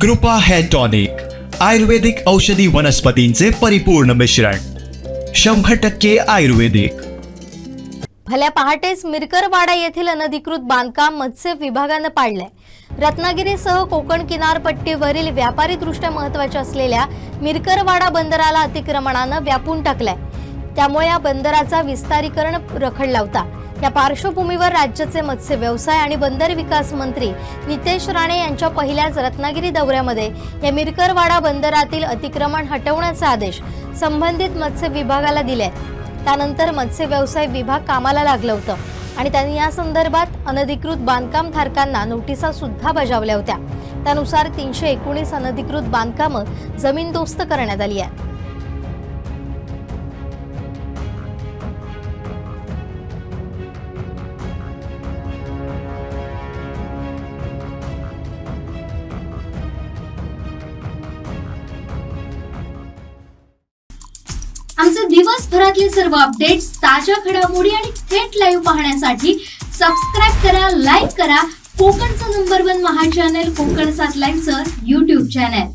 कृपा hair tonic, आयुर्वेदिक औषधी वनस्पतींचे परिपूर्ण मिश्रण, 100% आयुर्वेदिक. भल्या पहाटेच मिरकरवाडा येथील अनधिकृत बांधकाम मत्स्य विभागाने पाडले. रत्नागिरीसह कोकण किनारपट्टीवरील व्यापारीदृष्ट्या महत्त्वाच्या असलेल्या मिरकरवाडा बंदराला अतिक्रमणाने व्यापून टाकले. त्यामुळे या बंदराचा विस्तारीकरण रखडला होता. या पार्श्वभूमीवर राज्याचे मत्स्य व्यवसाय आणि बंदर विकास मंत्री नितेश राणे यांच्या पहिल्याच रत्नागिरी दौऱ्यामध्ये या मिरकरवाडा बंदरातील अतिक्रमण हटवण्याचे आदेश संबंधित मत्स्य विभागाला दिले. त्यानंतर मत्स्य व्यवसाय विभाग कामाला लागलं होतं आणि त्यांनी या संदर्भात अनधिकृत बांधकाम धारकांना नोटिसा सुद्धा बजावल्या होत्या. त्यानुसार 319 अनधिकृत बांधकामं जमीनदोस्त करण्यात आली आहे. आमचे दिवसभरातले सर्व अपडेट्स, ताज्या घडामोडी आणि थेट लाईव्ह पाहण्यासाठी सबस्क्राईब करा, लाईक करा कोकणचं नंबर 1 महा चॅनल कोकण 7 लाईव्हचं YouTube चॅनल.